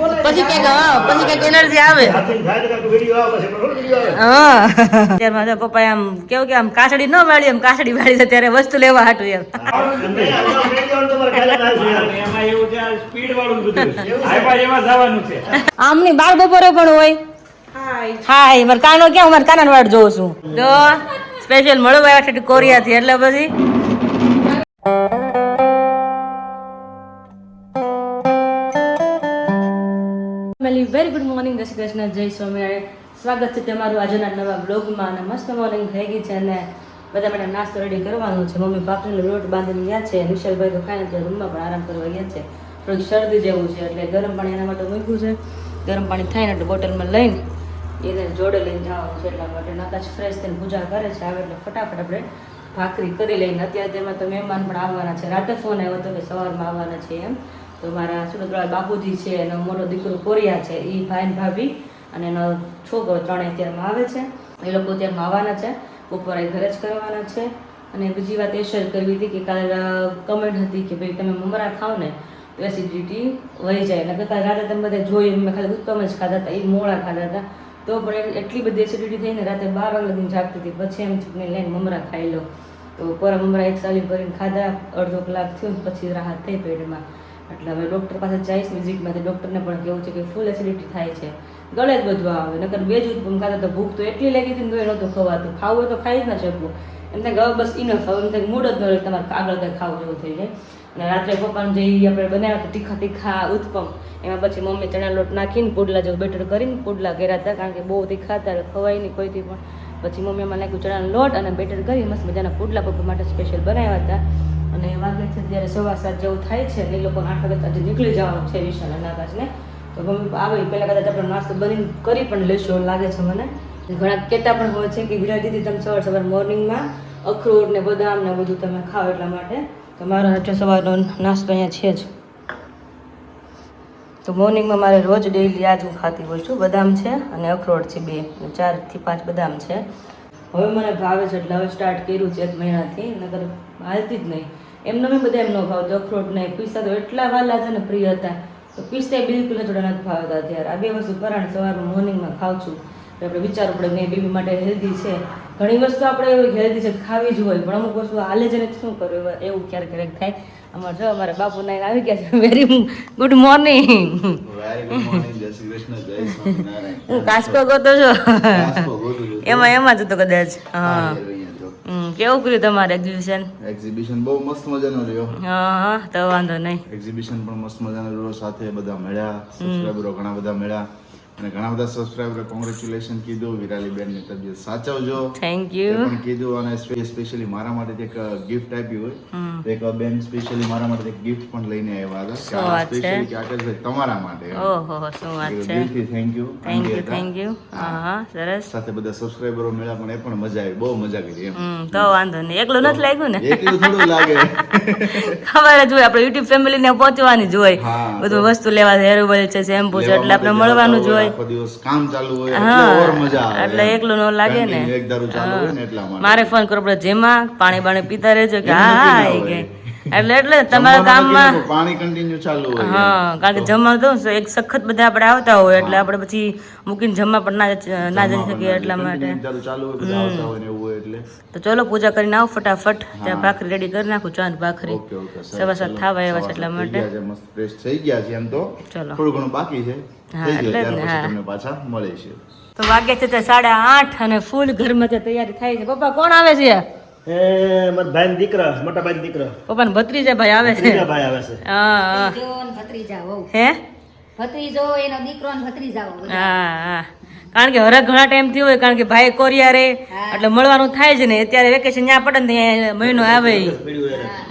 પછી કઈક એનર્જી આવે. ત્યારમાં જો પપ્પા આમ કેવું કે આમ કાસડી ન વાળી એમ કાસડી વાળી છે ત્યારે વસ્તુ લેવા હાટું એમ. આમની બાર બપોરે પણ હોય. હાય મારે કાનો ક્યાં મારે કાના વાટ જોઉં છું. જો સ્પેશિયલ મળવા આવ્યા છે કોરિયા થી એટલે પછી વેરી ગુડ મોર્નિંગ જય શ્રી કૃષ્ણ જય સ્વામિનારાયણ. સ્વાગત છે તમારું આજના નવા બ્લોગમાં. અને મસ્ત મોર્નિંગ થઈ ગઈ છે અને બધા માટે નાસ્તો રેડી કરવાનો છે. મમ્મી ભાખરીનો લોટ બાંધીને ગયા છે. નિશાલભાઈ તો ખાઈને ત્યાં રૂમમાં પણ આરામ કરવા ગયા છે. થોડીક શરદી જેવું છે એટલે ગરમ પાણી એના માટે મૂક્યું છે. ગરમ પાણી થાય ને એટલે બોટલમાં લઈને એને જોડે લઈને જવાનું છે. એટલા માટે નકાશ ફ્રેશ થઈને પૂજા કરે છે. આવે એટલે ફટાફટ આપણે ભાખરી કરી લઈને અત્યારે તેમાં તો મહેમાન પણ આવવાના છે. રાતે ફોન આવ્યો હતો કે સવારમાં આવવાના છે એમ. તો મારા સુરતવાળા બાપુજી છે, એનો મોટો દીકરો કોરિયા છે, એ ભાઈ ને ભાભી અને એનો છોકરો ત્રણેય અત્યારમાં આવે છે. એ લોકો અત્યારમાં આવવાના છે. બપોરે ઘરે જ કરવાના છે. અને બીજી વાત એ શેર કરવી હતી કે કાલે કમેન્ટ હતી કે ભાઈ તમે મમરા ખાઓ ને તો એસિડિટી વહી જાય. અને કાલે રાતે તમે બધા જોઈ મેં ખાલી ઉત્તમ જ ખાધા હતા, એ મોડા ખાધા હતા તો પણ એટલી બધી એસિડિટી થઈને રાતે 12 વાગ્યા લગીને જાગતી હતી. પછી એમ ચૂકને લઈને મમરા ખાઈ લો તો કોરા મમરા એક સાલી ભરીને ખાધા. અડધો કલાક થયું પછી રાહત થઈ પેટમાં. એટલે હવે ડૉક્ટર પાસે જઈશ વિઝિટમાંથી. ડૉક્ટરને પણ કેવું છે કે ફૂલ એસિડિટી થાય છે, ગળે જ બધું આવે. નકર બે જ ઉત્પન્ન ખાતા તો ભૂખ તો એટલી લાગી હતી ને તો એ નહોતું ખવાતું. ખાવું હોય તો ખાઈ જ ના શકવું. એમ થાય કે બસ ઇનફ હવે એમ થાય મૂડ જ ન રહે તમારે આગળ કંઈ ખાવું જેવું થઈ જાય. અને રાત્રે પપ્પાને જે આપણે બનાવ્યા હતા તીખા તીખા ઉત્પમ, એમાં પછી મમ્મી ચણા લોટ નાખીને પુડલા જેવું બેટર કરીને પુડલા કર્યા હતા. કારણ કે બહુ તીખા હતા એટલે ખવાય નહીં કોઈથી પણ. પછી મમ્મી એમાં નાખ્યું ચણાનો લોટ અને બેટર કરી મસ્ત મજાના પુડલા પપ્પા માટે સ્પેશિયલ બનાવ્યા હતા. અને વાગે છે ત્યારે 7:15 જેવું થાય છે ને એ લોકો 8 વાગે આજે નીકળી જવાનું છે વિશાલ અને આકાશને. તો મમ્મી આવે પહેલાં કદાચ આપણે નાસ્તો બનીને કરી પણ લેશો એવું લાગે છે મને. ઘણા કહેતા પણ હોય છે કે વિરા દીદી તમે સવાર મોર્નિંગમાં અખરોટ ને બદામ ને બધું તમે ખાઓ એટલા માટે. તો મારો હજુ સવારનો નાસ્તો અહીંયા છે જ. તો મોર્નિંગમાં મારે રોજ ડેઈલી આ જ હું ખાતી હોઉં છું. બદામ છે અને અખરોટ છે 2 અને 4 થી 5 બદામ છે. હવે મને ભાવે છે એટલે હવે સ્ટાર્ટ કર્યું છે 1 મહિનાથી. નકર હાલતી જ નહીં. એમને મેં બધા એમ ન ભાવતો અખરોટ નહીં. પિસ્તા તો એટલા વાલા છે ને પ્રિય હતા તો પિસ્તા બિલકુલ થોડા નથી ભાવતા. ત્યારે આ 2 વસ્તુ પરાણે સવારમાં મોર્નિંગમાં ખાઉં છું. આપણે વિચારવું પડે નહીં બેબી માટે હેલ્ધી છે. ઘણી વસ્તુ આપણે હેલ્ધી છે ખાવી જ હોય પણ અમુક વસ્તુ હાલે છે ને શું કરવું એવું ક્યારેક ક્યારેક થાય. અમારે જો અમારા બાપુ નાઈને આવી ગયા છે. Very good morning. જય શ્રી કૃષ્ણ જય સ્વામિનારાયણ. હું કાસ્કો ગોતો છો એમાં જ હતો કદાચ. હા કેવું કર્યું તમારે એક્ઝિબિશન બહુ મસ્ત મજાનો રહ્યો. હા તો વાંધો નહીં. એક્ઝિબિશન પણ મસ્ત મજાનો રહ્યો. સાથે બધા મળ્યા, સબસ્ક્રાઇબરો ઘણા બધા મળ્યા અને ઘણા બધા સબસ્ક્રાઇબરો કોંગ્રેચ્યુલેશન કીધું. વિરાલી બેનની તબિયત સાચવજો થેન્ક યુ પણ કીધું. અને સ્પેશિયલી મારા માટે એક ગિફ્ટ આપી હોય તો એક બેન સ્પેશિયલી મારા માટે એક ગિફ્ટ પણ લઈને આવ્યા હતા સ્પેશિયલી કે આકાશભાઈ તમારા માટે. ઓહો શું વાત છે. દિલથી થેન્ક યુ. હા સરસ. સાથે બધા સબસ્ક્રાઇબરો મળ્યા પણ એ પણ મજા આવી, બહુ મજા કરી એમ. તો વાંધો નહીં. એકલું નથી લાગ્યું ને? એકલું થોડું લાગે. ખબર જ હોય આપણે યુટ્યુબ ફેમિલી ને પહોંચવાની જ હોય. બધું વસ્તુ લેવા હેર ઓઇલ છે, શેમ્પુ છે એટલે આપણે મળવાનું જ હોય. આખો દિવસ કામ ચાલુ હોય એટલે ઓર મજા આવે. એટલે એકલું ન લાગે ને. એક દારૂ ચાલુ હોય ને એટલા માટે મારે ફોન કરો પડે જેમાં પાણી બાણી પીતા રહેજો કે હા આવી ગઈ. એટલે તમારા કામમાં પાણી કન્ટિન્યુ ચાલુ હોય. હા કારણ કે જમવા તો એક સખત બધા આપણે આવતા હોય એટલે આપણે પછી મૂકીને જમવા પણ ના જઈ શકીએ એટલા માટે ચાલુ હોય બધા આવતા હોય ને એવું હોય એટલે. તો ચલો પૂજા કરીને આવો ફટાફટ. ત્યાં ભાખરી રેડી કરી નાખું. ચાંદ ભાખરી ઓકે 7:15 થવા આવ્યા છે એટલા માટે. મસ્ત ફ્રેશ થઈ ગયા છે એમ તો. ચલો થોડું ઘણું બાકી છે. હા એટલે જ ને. હા તમને પાછા મળીશું. તો વાગે છે 8:30 અને ફૂલ ઘરમાં તૈયારી થાય છે. પપ્પા કોણ આવે છે? મારા ભાઈ દીકરા, મોટા ભાઈ દીકરા. પપ્પાને ભત્રીજા ભાઈ આવે છે. ભાઈ આવે છે. હા ભત્રીજા વહુ. હે ભત્રીજો એનો દીકરો ને ભત્રીજા વહુ. હા કારણ કે હરક ઘણા ટાઈમ થી હોય કારણ કે ભાઈ કોરિયા રે એટલે મળવાનું થાય જ ને. અત્યારે વેકેશન ત્યાં પડે ને ત્યાં મહિનો આવે.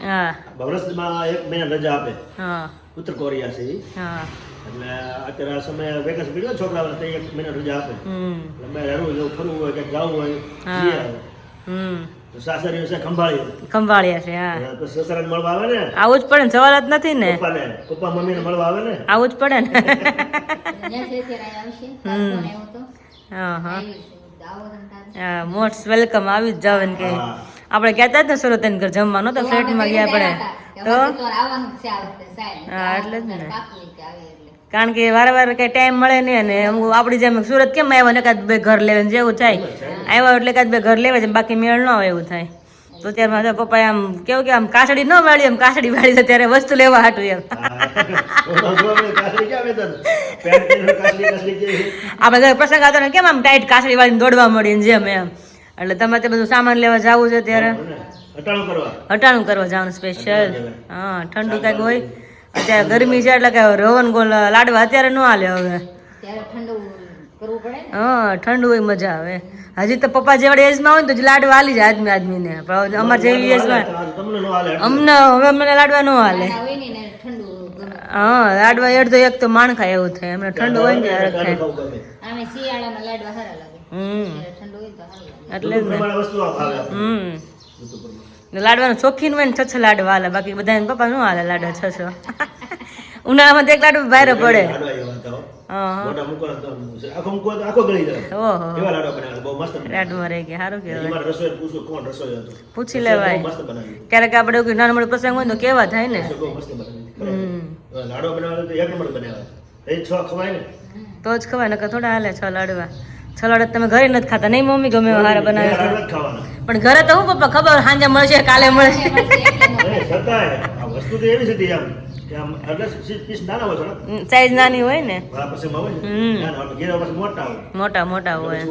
હા વર્ષમાં 1 મહિના રજા આપે. હા ઉત્તર કોરિયા છે. હા એટલે અત્યારે આ સમય વેકેશન પડ્યો છોકરાઓને તો 1 મહિના રજા આપે. એટલે મેં હરવું જવું ફરવું હોય કે જવું હોય જઈએ આવે. તો સાસરીઓ છે ખંભાળિયા છે. હા તો સસરાને મળવા આવે ને. આવું જ પડે ને. સવાલ જ નથી ને. પપ્પા મમ્મીને મળવા આવે ને. આવું જ પડે ને. હા મોસ્ટ વેલકમ. આવી જ જાવ ને કે આપણે કહેતા જ ને સુરત ઘર જમવાનું તો ફ્લેટમાં ગયા આપણે તો. હા એટલે જ ને. કારણ કે વારે કઈ ટાઈમ મળે નહીં અને અમુક આપણી જેમ સુરત કેમ આવ્યા ને એકાદ બે ઘર લેવા જેવું થાય આવ્યા એટલે એકાદ બે ઘર લેવા છે બાકી મેળ ન આવે એવું થાય તો ત્યારમાં તો પપ્પાએ આમ કેવું કે આમ કાસડી ન વાળી એમ કાસડી વાળી છે ત્યારે વસ્તુ લેવા હાટું એમ આપણે પ્રસંગ આવતો ને કેમ આમ ટાઈટ કાસડી વાળીને દોડવા મળીને જેમ એમ એટલે તમારે તે બધું સામાન લેવા જવું છે ત્યારે હટાણું કરવા જવાનું સ્પેશિયલ હા ઠંડુ કાંઈક હોય અત્યારે ગરમી છે એટલે કે રવન ગોલ લાડવા અત્યારે ન હાલે હવે ત્યારે ઠંડુ કરવું પડે ને. હા ઠંડુ હોય મજા આવે હજી તો પપ્પા જેવડે એજમાં હોય ને તો લાડવા હાલી જાય આદમીને પણ અમારે જેવી એજમાં અમને હવે અમને લાડવા ન હાલે નાના હોય ને એને ઠંડુ ગમે. હા લાડવા અડધો એક તો માણ ખાય એવું થાય એમને ઠંડુ હોય ને ત્યારે ખાય આમે શિયાળામાં લાડવા સારા લાગે ત્યારે ઠંડુ હોય તો સારું લાગે. એટલે જ ને લાડવાનું ચોખ્ખીન હોય ને છ લાડવા હાલે બાકી બધા પપ્પા ન હાલે લાડવા છ ઉનાળામાં તો એક લાડુ બહાર પડે લાડુમાં રહી ગયા સારું કહેવાય પૂછી લેવાય ક્યારેક આપણે એવું નાનો મોટો પ્રસંગ હોય ને તો કેવા થાય ને તો જ ખવાય નકર થોડા હાલે છ લાડવા છ લાડવા તમે ઘરે નથી ખાતા નહીં મમ્મી ગમે એવા હારા બનાવે પણ ઘરે તો હું પપ્પા ખબર સાંજે મળશે કાલે મળશે સાઈઝ નાની હોય ને મોટા મોટા હોય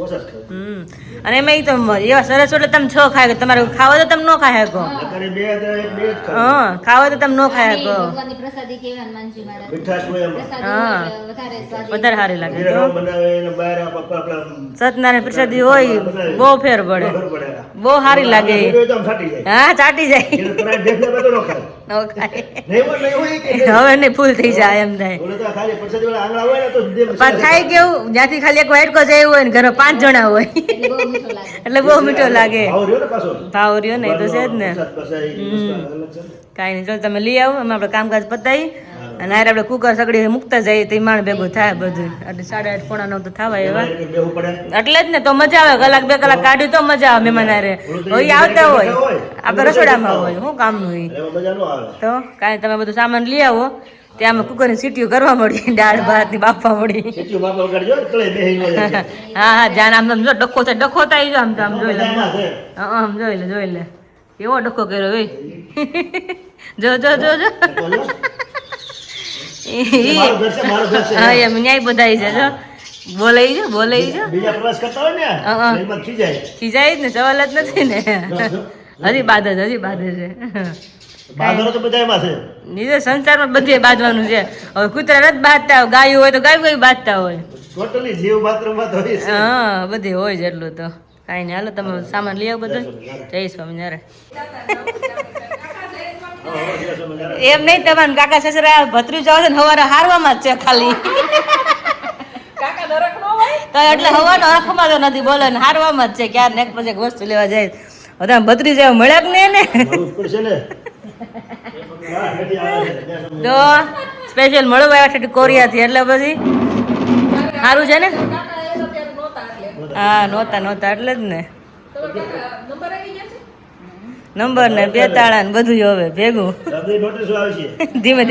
અને એમાં તો એવા સરસ એટલે તમે છ ખાય તમારે ખાવા તો તમે ન ખાય શકો હા ખાવા તો તમે ન ખાય શકો ભગવાનની પ્રસાદી કહેવાય માનજી મહારાજ પ્રસાદી હા. હોય એટલે વધારે સ્વાદિષ્ટ. વધારે સારી લાગે તો સત્યનારાયણ પ્રસાદી હોય બહુ ફેર પડે બહુ સારી લાગે હા ચાટી જાય ન ખાય હવે નહીં ફૂલ થઈ જાય એમ થાય પણ થાય કેવું જ્યાંથી ખાલી એક વાઇટકો જાય હોય ને ઘરે 5 જણા હોય એટલે બહુ મીઠો લાગે. એટલે બહુ મીઠો લાગે ભાવ રહ્યો ને એ તો છે જ ને કાંઈ નહીં ચાલો તમે લઈ આવો અમે આપણે કામકાજ પતાવી અને હારે આપણે કુકર સગડી મૂકતા જઈએ તો માણ ભેગું થાય બધું એટલે 8:30 પોણા 9 તો થવા એવા એટલે જ ને તો મજા આવે કલાક 2 કલાક કાઢ્યું તો મજા આવે મહેમાન હારે હોય આવતા હોય આપણે રસોડામાં હોય શું કામનું હોય તો કાંઈ તમે બધું સામાન લઈ આવો ત્યાં અમે કુકરની સીટીઓ કરવા મળી દાળ ભાત ની બાફવા મળી હા હા જાન આમ જો ડખો થાય ડખો થાય જો આમ તો આમ જોઈ લે હા આમ જોઈ લે એવો ડખો કર્યો ભાઈ જો હા એમ ન્યાય બધાઈ છે જો બોલાઈ છે ખીજાય જ ને સવાલ જ નથી ને હજી બાદ છે નીચે સંસારમાં બધે બાંધવાનું છે હવે કૂતરા નથી બાંધતા ગાયું હોય તો ગાયું બાંધતા હોય હા બધે હોય જ એટલું તો કાંઈ નહીં હાલો તમે સામાન લઈ આવો બધું જય સ્વામિનારાયણ એમ નહીં તમારે કાકા સસરા ભત્રીજો આવે ને સવારે હારવામાં જ છે ખાલી તો એટલે હવાનો હરખમાં તો નથી બોલે ને હારવામાં જ છે ક્યારે ને એક પછી એક વસ્તુ લેવા જાય બધા ભત્રીજા મળ્યા કે નહીં ને તો સ્પેશિયલ મળવા આવ્યા છે કોરિયાથી એટલે પછી સારું છે ને હા નહોતા એટલે જ ને નંબર ને 2 તાળા ને બધું હવે ભેગું ધીમે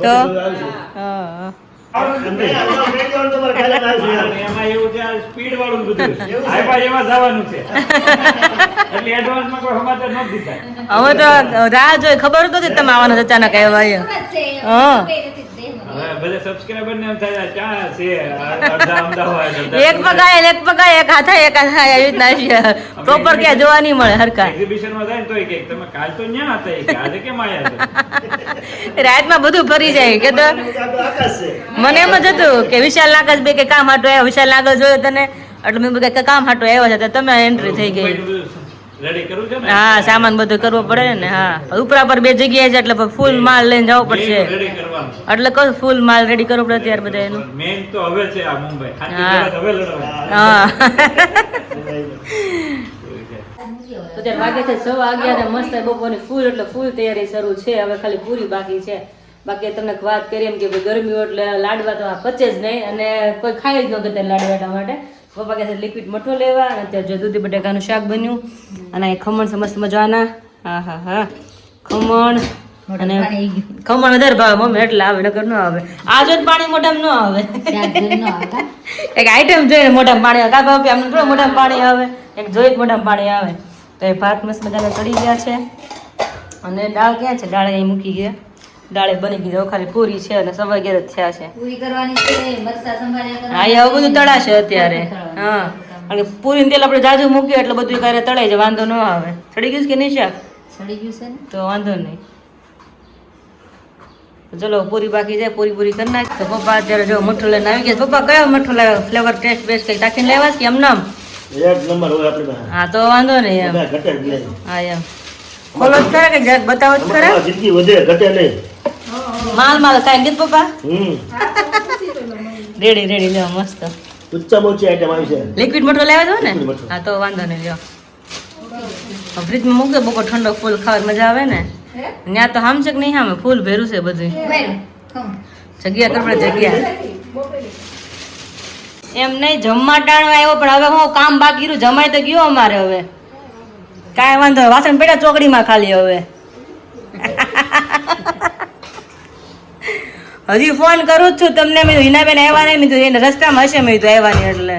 તો હા હવે તો રાહ જોઈ ખબર તો તમે આવવાના અચાનક આવ્યા સુરત છે, હા. કઈ નથી દેહમાં. એક પગાય એક હાથે એક હાથે આવી રીતના પ્રોપર ક્યાં જોવા નહીં મળે હરકા રાતમાં બધું ફરી જાય કે તો મને એમ જ હતું કે વિશાલ નાગજ બે કે કામ હાટો આવ્યા વિશાલ નાગજ જોયો તને એટલે મેં કે કામ હાટો આવ્યા છે તો તમે એન્ટ્રી થઈ ગઈ હા સામાન બધું કરવો પડે ને હા ઉપરા પર 2 જગ્યાએ છે એટલે ફૂલ માલ લઈને જવો પડશે એટલે કહું ફૂલ માલ રેડી કરવો પડે ત્યારે બધા એનું મેન તો હવે છે આ મુંબઈ હા તો ત્યારે વાગે છે 11:15 અને મસ્ત બપોરની ફૂલ એટલે ફૂલ તૈયારી શરૂ છે હવે ખાલી પૂરી બાકી છે બાકી તમને વાત કરી એમ કે ગરમી એટલે લાડવા તો આ પચે જ નહીં અને કોઈ ખાઈ જ ન કરતા લાડવા એટલા માટે પપ્પા કહે છે લિક્વિડ મઠો લેવા અને અત્યારે જો દૂધી બટેકાનું શાક બન્યું અને ખમણ છે મસ્ત મજાના હા ખમણ અને મોઢામાં પાણી આવી ગયું. ખમણ વધારે ભાવે મમ્મી એટલે આવે નકર ન આવે આ જો પાણી મોઢામાં ન આવે ત્યાં જોઈ ન આવતા. એક આઈટમ જોઈએ મોઢામાં પાણી આવે કાકા બાપી આમને થોડું મોઢામાં પાણી આવે એક જોઈ જ મોઢામાં પાણી આવે તો એ ભાત મસ્ત મજાના ચડી ગયા છે અને દાળ ક્યાં છે દાળ અહીં મૂકી ગયા દાળે બની ગઈ હવે ખાલી પૂરી છે અને સવા 11 જ થયા છે પૂરી કરવાની છે, મરચાં સંભાળ્યા હા કરવાના એ હવે બધું તળાશે અત્યારે તળવાનું. હા કારણ કે પૂરીનું તેલ આપણે જાજુ મૂકીએ એટલે બધું ક્યારે તળાઈ જાય વાંધો ન આવે ચડી ગયું છે કે નહીં શાક સડી ગયું છે ને. તો વાંધો નહીં તો ચલો પૂરી બાકી જાય પૂરી પૂરી કરી નાખી તો પપ્પા અત્યારે જો મઠો લઈને આવી ગયા પપ્પા કયો મઠો લાવ્યો ફ્લેવર ટેસ્ટ બેસ્ટ કંઈક રાખીને લાવ્યા છે કે એમ નામ એક નંબર હોય આપણી પાસે. હા તો વાંધો નહીં એમ બધા ઘટે જ નહીં. હા એમ ખોલો જ ખરા કે જરાક બતાવો જ ખરા તમારી જિંદગી વધે ઘટે નહીં. માલ માલ કાંઈ ગીત પપ્પા હમ રેડી રેડી લ્યો મસ્ત ઊંચામાં ઊંચી આઈટમ આવી છે. લિક્વિડ મઠો લાવ્યા છો ને Liquid મઠો. હા તો વાંધો નહીં લ્યો ફ્રીજમાં મૂકે બકો ઠંડો ફૂલ ખાવાની મજા આવે ને ત્યાં તો હામ છે કે નહીં હામે ફૂલ ભેરું છે બધું બરાબર. ખમ. જગ્યા કરપડે જગ્યા એમ નહીં જમવા ટાણવા આવ્યો પણ હવે હું કામ બાકી રહ્યું જમાઈ તો ગયો અમારે હવે કાંઈ વાંધો નહીં. વાસણ પેટા ચોકડીમાં ખાલી હવે હજી ફોન કરું જ છું તમને મેં કીધું હિનાબેન આવ્યા નહીં મેં કીધું એને રસ્તામાં હશે મેં કીધું આવ્યા નહીં એટલે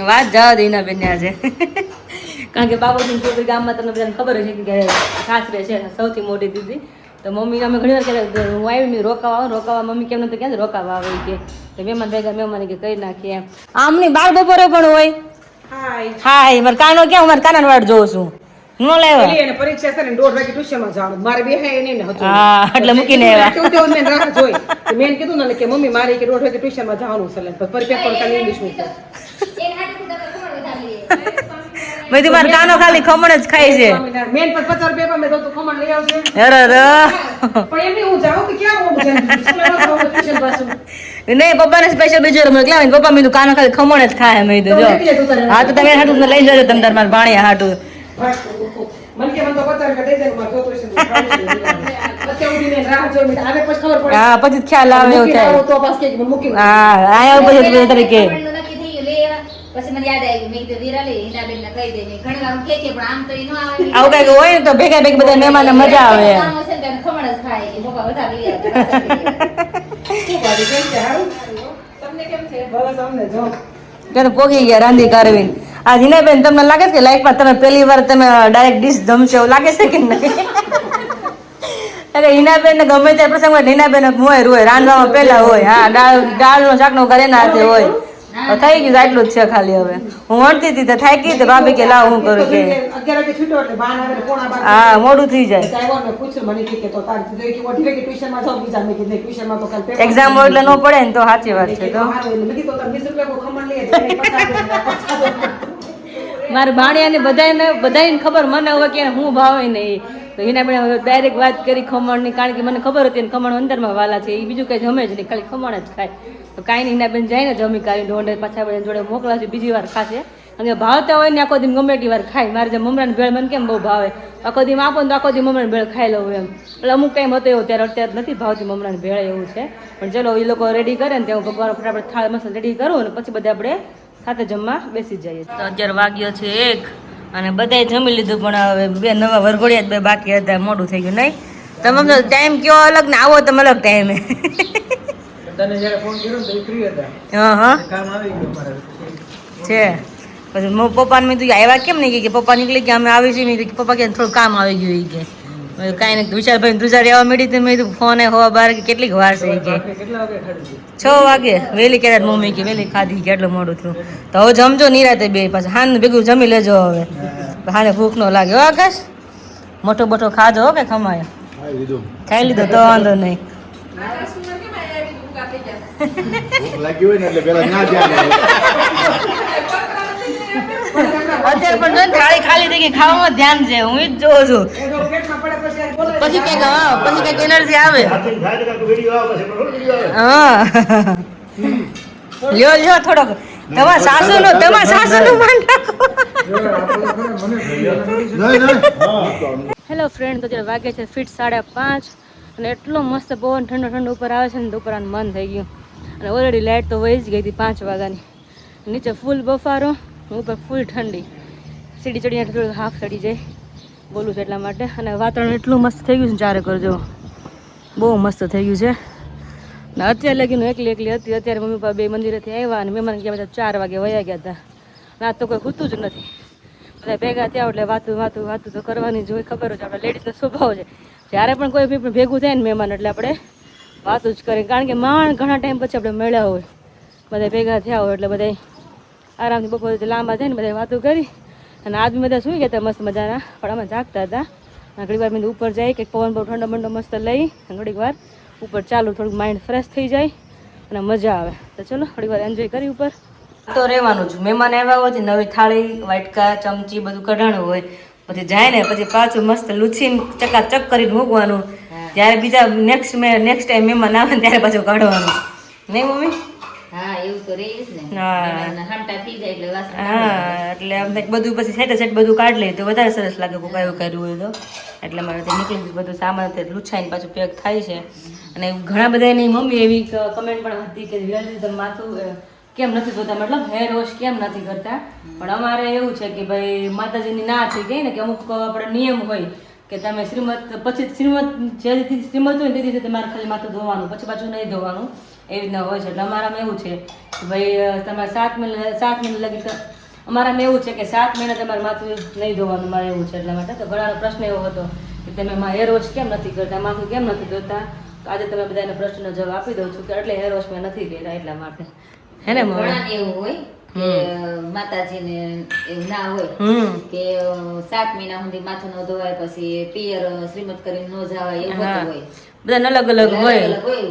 વાત જવા દે હિનાબેન આજે કારણ કે બાબુજીની છોકરી ગામમાં તમને બધાને ખબર છે કે સાસરે છે સૌથી મોટી દીદી તો મમ્મી અમે ઘણી વાર કહેતા હું આવી મેં રોકાવા મમ્મી કેમ નતું ક્યાં રોકાવા આવે કે તો મહેમાન ભેગા મહેમાન કે કરી નાખીએ એમ આમ નહીં બાર બપોરે પણ હોય હાય મારે કાનો ક્યાં હું મારે કાના વાટ જોઉં છું ન લાવ્યા એને પરીક્ષા છે ને 1:30 વાગે ટ્યુશનમાં જવાનું મારે બેહાય નહીં ને હતું હા એટલે મૂકીને આવ્યા કેવું તેવું મેં રાહ જોઈ તો મેં કીધું ને કે મમ્મી મારે કે 1:30 વાગે ટ્યુશનમાં જવાનું છે એટલે પર પેપર કાલે ઇંગ્લિશ નું એક હાથથી તમે ખમણ વધારી લઈએ. મેં કીધું મારો કાનો ખાલી ખમણ જ ખાય છે મેન પર 50 રૂપિયા મેં તો ખમણ લઈ આવજે અરે પણ એમ નહીં હું જાઉં કે ક્યાં મોડું છે ટ્યુશન પાછું નહીં પપ્પાને સ્પેશિયલ બીજો રમત લાવે પપ્પા મેં કીધું કાનો ખાલી ખમણ જ ખાય મેં કીધું જો હા તો તમે હાટું લઈ જજો તમે તાર મારા ભાણિયા હાટું મને કે મને તો 50 રૂપિયા દઈ દે મારે જોતો છે પછી ઉડીને રાહ જોઈ મેં આવે પછી ખબર પડે હા પછી ખ્યાલ આવે એવું થાય તો પાછું કે મૂકી હા આયા પછી તરીકે ખમણનું નક્કી થઈ ગયું, લઈ આવ્યા. પછી મને યાદ આવી ગયું, મેં કીધું વિરા લે હિનાબેનને કહી દે. મેં ઘણી વાર હું કહે પણ આમ તો ઈ ન આવે. આવું કઈક હોય ને તો ભેગા ભેગા બધા મહેમાનને મજા આવે કામ હશે ને તો એને ખમણ જ ખાય કે પપ્પા વધારે લઈ આવ્યા, શું બાજુ કેમ છે હારું તમને કેમ છે બસ અમને જો ત્યારે પોગી ગયા રાંધી કરવીને આ હિનાબેન તમને લાગે છે કે લાઈફમાં તમે પહેલી વાર તમે ડાયરેક્ટ ડીશ જમશો એવું લાગે છે કે નહીં એટલે હિનાબેન ને ગમે તે પ્રસંગમાં હિનાબેન હોય રાંધવામાં પહેલા હોય હા દાળનો શાકનો ઘરે ના હાથે હોય તો થઈ ગયું આટલું જ છે ખાલી હવે હું વણતી હતી તો થાકી તો ભાભી કે લાવ હું કરું કે 11 વાગે છૂટો એટલે બાર આવે ને પોણા બાર હા મોડું થઈ જાય આવ્યો ને પૂછ્યું મને કે તો તાર કીધું કે ઓઢી કે ટ્યુશનમાં જાવ બીજા મેં કીધું ટ્યુશનમાં તો કાલ પેપર એક્ઝામ હોય એટલે ન પડે ને તો સાચી વાત છે તો મેં કીધું તો 20 રૂપિયા કો ખમણ લઈએ મારા ભાણિયાને બધાને ખબર મને હવે કે હું ભાવે નહીં તો એના આપણે ડાયરેક્ટ વાત કરી ખમણની કારણ કે મને ખબર હતી ને ખમણ અંદરમાં વાલા છે એ બીજું કંઈ જમે જ નહીં ખાલી ખમણ જ ખાય તો કાંઈ નહીં એના બેન જાય ને જમી કાઢી ઢોંઢે પાછા બેન જોડે મોકલાશે બીજી વાર ખાશે અને ભાવતા હોય ને આખો દી ગમે તેટલી વાર ખાય મારે જે મમરાની ભેળ મને કેમ બહુ ભાવે આખો દી આપો ને તો આખો દી મમરાની ભેળ ખાઈ લઉં એમ એટલે અમુક ટાઈમ હતો એવો ત્યારે અત્યારે નથી ભાવતી મમરાની ભેળ એવું છે પણ ચલો એ લોકો રેડી કરે ને ત્યાં ભગવાન ફટાફટ થાળ મસાલા રેડી કરું ને પછી બધા આપણે સાથે જમવા બેસી જઈએ તો અત્યારે વાગ્યો છે 1 અને બધાએ જમી લીધું પણ હવે બે નવા વરઘોડિયા જ બે બાકી હતા મોડું થઈ ગયું નહીં તમે ટાઈમ કયો અલગ ને આવો તમે અલગ ટાઈમે તને જ્યારે ફોન કર્યો તો ફ્રી હતા હા હા કામ આવી ગયું મારે છે પછી હું પપ્પાને મેં કીધું આવ્યા કેમ નહીં કે પપ્પા નીકળી ગયા અમે આવી છીએ મેં કીધું પપ્પા કે થોડું કામ આવી ગયું એ કે કાંઈ નહીં વિશાલભાઈ તુજાર રહેવા મળી તો મેં કીધું ફોન હોવા બાર કે કેટલીક વાર છે એ કે કેટલા વાગે ખાડી 6 વાગે વહેલી ક્યારે મમ્મી કે વહેલી ખાધી કે એટલું મોડું થયું તો હવે જમજો નિરાતે બે પાછા હાન ભેગું જમી લેજો હવે હાને ભૂખ ન લાગે હો આકાશ મોટો બોટો ખાજો હો કે ખમાય ખાઈ લીધો તો વાંધો નહીં ભૂખ લાગી હોય ને એટલે પેલા ના ધ્યાન આવે. અત્યારે પણ જો ને થાળી ખાલી થઈ ગઈ ખાવામાં ધ્યાન છે હું જ જોઉં છું પેટમાં પડે પછી બોલો પછી કઈક હા પછી કઈક એનર્જી આવે હાથથી ખાય તો કાંઈક વિડીયો આવે પછી પણ વિડીયો આવે. હા લ્યો થોડોક તમારા સાસુનું માન રાખો નહીં. હેલો ફ્રેન્ડ તો અત્યારે વાગે છે ફીટ 5:30 અને એટલો મસ્ત પવન ઠંડો ઉપર આવે છે ને તો ઉપર આનું મન થઈ ગયું અને ઓલરેડી લાઇટ તો વહી જ ગઈ હતી 5 વાગ્યાની નીચે ફૂલ બફારો ઉપર ફૂલ ઠંડી સીડી ચડીને થોડું હાફ ચડી જાય બોલું છું એટલા માટે. અને વાતાવરણ એટલું મસ્ત થઈ ગયું છે ચારે કરજો, બહુ મસ્ત થઈ ગયું છે. ને અત્યારે લગીને એકલી હતી. અત્યારે મમ્મી પપ્પા બે મંદિરેથી આવ્યા અને મહેમાન ગયા બધા 4 વાગે વયા ગયા હતા. ના તો કોઈ ખૂતું જ નથી, બધા ભેગા થયા એટલે વાતું તો કરવાની જ હોય. ખબર જ આપણે લેડીઝનો સ્વભાવ છે, જ્યારે પણ કોઈ બી ભેગું થાય ને મહેમાન એટલે આપણે વાતું જ કરીએ. કારણ કે ઘણા ટાઈમ પછી આપણે મળ્યા હોય, બધા ભેગા થયા હોય એટલે બધા આરામથી બપોરે લાંબા થાય ને બધા વાતું કરી. અને આદમી બધા સુઈ ગયા હતા મસ્ત મજાના, પણ અમે જાગતા હતા. ઘડીક વાર મેં ઉપર જાય કંઈક પવન બહુ ઠંડો બંડો મસ્ત લઈ ઘડીક વાર ઉપર ચાલુ, થોડુંક માઇન્ડ ફ્રેશ થઈ જાય અને મજા આવે. તો ચલો થોડીક વાર એન્જોય કરી ઉપર. તો રહેવાનું જ, મહેમાન આવ્યા હોય નવી થાળી વાટકા ચમચી બધું કઢાણું હોય, પછી જાય ને પછી પાછું મસ્ત લૂછીને ચકાચક કરીને મૂકવાનું. જ્યારે બીજા નેક્સ્ટ ટાઈમ મહેમાન આવે ને ત્યારે પાછું કાઢવાનું, નહીં મમ્મી? હા એવું તો રહે જ ને. હા. હાંટા થઈ જાય એટલે વાસણ હા, એટલે આમ બધું પછી સેટ બધું કાઢી લઈએ તો વધારે સરસ લાગે. કોઈ કયું કર્યું હોય તો એટલે મારે નીકળી ગયું બધું સામાન લૂછાઈને પાછું પેક થાય છે. અને ઘણા બધા એની મમ્મી એવી કમેન્ટ પણ હતી કે રિયલી તમે માથું કેમ નથી ધોતા, મતલબ હેર વોશ કેમ નથી કરતા. પણ અમારે એવું છે કે ભાઈ માતાજીની ના થઈ ગઈ ને કે અમુક આપણે નિયમ હોય કે તમે શ્રીમત પછી જે શ્રીમત હોય ને તે દિવસે તમારે ખાલી માથું ધોવાનું, પછી પાછું નહીં ધોવાનું, એવી રીતના હોય છે. એટલે અમારામાં એવું છે કે ભાઈ તમારે 7 મહિના લગી અમારામાં એવું છે કે 7 મહિના તમારે માથું નહીં ધોવાનું, મારે એવું છે. એટલા માટે તો ઘણાનો પ્રશ્ન એવો હતો કે તમે હેર વોશ કેમ નથી કરતા, માથું કેમ નથી ધોતા. તો આજે તમે બધાને પ્રશ્નનો જવાબ આપી દઉં છું કે એટલે હેર વોશ મેં નથી કર્યા એટલા માટે. હે ને ઘણાને એવું હોય કે માતાજીને એવું ના હોય કે 7 મહિના સુધી માથું ન ધોવાય, પછી પિયર શ્રીમત કરીને ન જવાય, એવું બધું હોય. બધાને અલગ અલગ હોય.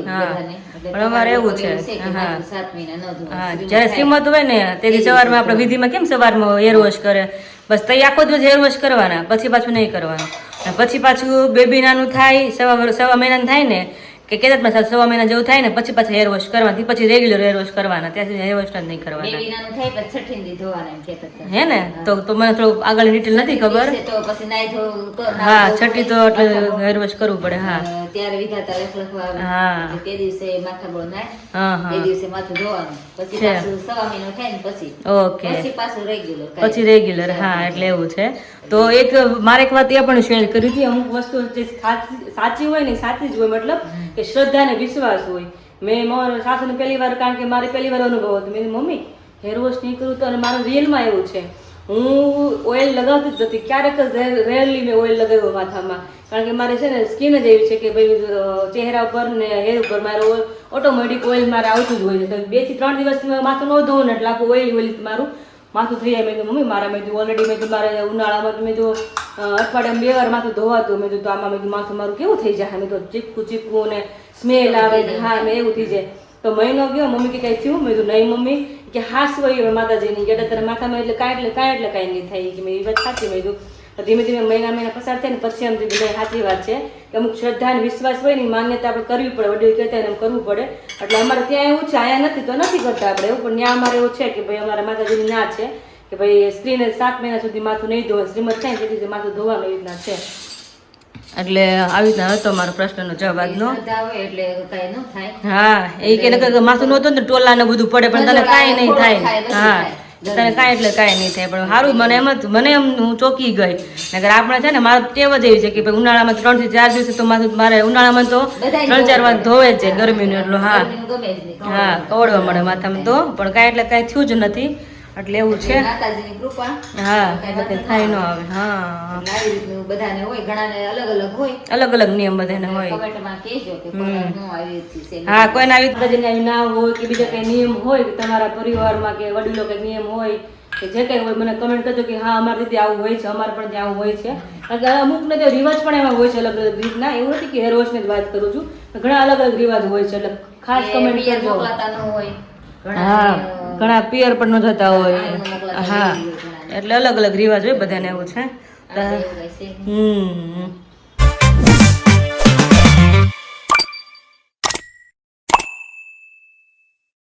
હા, બધાને. એટલે પણ અમારે એવું છે કે માથું 7 મહિના ન ધોવાય. હા, જ્યારે શ્રીમત હોય ને તેથી સવારમાં આપણે વિધિમાં કેમ સવારમાં હેર વોશ કરે, બસ તઈ આખો દિવસ હેર વોશ કરવાના, પછી પાછું નહીં કરવાનું. અને પછી પાછું બેબી નાનું થાય, સવા મહિનાનું થાય ને કે કેદાતમાં 6 મહિના જેવું થાય ને પછી પાછા હેર વોશ કરવાથી, પછી રેગ્યુલર હેર વોશ કરવાના, ત્યાં સુધી હેર વોશ જ નહીં કરવાના. બેબી નાનું થાય પછી છઠ્ઠી દી ધોવાના એમ કહેતા હતા. હે ને તો મને થોડું આગળ ડિટેલ નથી ખબર. તો પછી નાઈ ધોવું હા, છઠ્ઠી તો એટલે હેર વોશ કરવું પડે. હા ત્યારે વિધાતા લખવા હા. તે દિવસે માથા બળ નાય, હા તે હા દિવસે માથું ધોવાનું, પછી છે. પાછું 6 મહિનો થાય ને પછી ઓકે, પછી પાછું રેગ્યુલર પછી રેગ્યુલર. હા, એટલે એવું છે. તો એક મારે એક વાત એ પણ શેર કરી હતી, અમુક વસ્તુ જે સાચી હોય ને સાચી જ હોય, મતલબ કે શ્રદ્ધા ને વિશ્વાસ હોય. મેં મારા સાસુને પહેલી વાર, કારણ કે મારે પહેલી વાર અનુભવ હતો, મેં મમ્મી હેર વોશ નહીં કરું તો, અને મારું રિયલમાં એવું છે હું ઓઇલ લગાવતી જ નથી, ક્યારેક જ રેરલી મેં ઓઇલ લગાવ્યું માથામાં. કારણ કે મારે છે ને સ્કિન જ એવી છે કે ભાઈ ચહેરા ઉપર ને હેર ઉપર મારે ઓટોમેટિક ઓઇલ મારે આવતું જ હોય છે. તો 2 થી 3 દિવસ માથું ન ધોવું ને એટલે આખું ઓઇલી મારું માથું થઈ જાય. મેં કીધું મમ્મી મારા મેં ઓલરેડી મેં મારે ઉનાળામાં મેં તો અઠવાડિયામાં 2 વાર માથું ધોવાતું, મેં તો આમાં મેં માથું મારું કેવું થઈ જાય, મેં તો ચીપકું ને સ્મેલ આવે. હા, મેં એવું થઈ જાય. તો મહિનો ગયો, મમ્મી કે કાંઈ થયું? મેં કીધું નહીં મમ્મી કે હાસ હોય માતાજીની કે તારા માથામાં એટલે કાંઈ કાંઈ નહીં થાય કે મેં એ વાત સાચી. મેં કીધું ધીમે ધીમે મહિના પસાર થાય ને પછી એમ કીધું સાચી વાત છે કે અમુક શ્રદ્ધા અને વિશ્વાસ હોય ને માન્યતા આપણે કરવી પડે, વડીલ કહેતા એને એમ કરવું પડે. એટલે અમારે ત્યાં એવું છે, અહીંયા નથી તો નથી કરતા આપણે એવું, પણ ત્યાં અમારે એવું છે કે ભાઈ અમારા માતાજીની ના છે કે ભાઈ સ્ત્રીને 7 મહિના સુધી માથું નહીં ધોવા, શ્રીમત થાય ને તેથી માથું ધોવાનું એવી રીતના છે. એટલે આવી રીતના હતો મારો પ્રશ્નનો જવાબ આજનો. શ્રદ્ધા હોય એટલે કાંઈ ન થાય. હા, એ કે માથું નહોતું ને ટોલા ને બધું પડે પણ તને કાંઈ નહીં થાય. હા, તને કાંઈ એટલે કાંઈ નહીં થાય. પણ સારું, મને એમ હું ચોકી ગઈ. નકર આપણે છે ને મારે ટેવ જ એવી છે કે ભાઈ ઉનાળામાં 3 થી 4 દિવસે તો માથું મારે ઉનાળામાં તો 3-4 વાર ધોવે જ છે ગરમીનું એટલું. હા ગમે જ નહીં. હા, કવડવા મળે માથામાં તો, પણ કાંઈ એટલે કાંઈ થયું જ નથી. એટલે એવું છે. માતાજીની કૃપા. હા, એટલે થાય ન આવે. હા, એટલે આવી રીતનું બધાને હોય, ઘણાને અલગ અલગ હોય. અલગ અલગ નિયમ બધાને હોય. કમેન્ટમાં કહેજો કે કોને ન આવી રીતથી છે. હા, કોઈને આવી રીતે ના હોય કે બીજા કઈ નિયમ હોય કે તમારા પરિવારમાં કે વડીલો કઈ નિયમ હોય કે જે કઈ હોય, મને કમેન્ટ કરજો કે હા અમારી રીતે આવું હોય છે, અમારે પણ ત્યાં આવું હોય છે. કારણ કે અમુક ને તો રિવાજ પણ એમાં હોય છે અલગ અલગ રીતના. એવું નથી કે હેર વોશની જ વાત કરું છું, ઘણા અલગ અલગ રિવાજ હોય છે. એટલે ખાસ કમેન્ટ પિયર કરજો. મોકલાતા ન હોય. હા, ઘણા પિયર પણ ન જતા હોય. મોકલાતા હા, હોય ઘણાને. એટલે અલગ અલગ રિવાજ હોય બધાને એવું છે. આપણે એવું કઈ છે નહીં.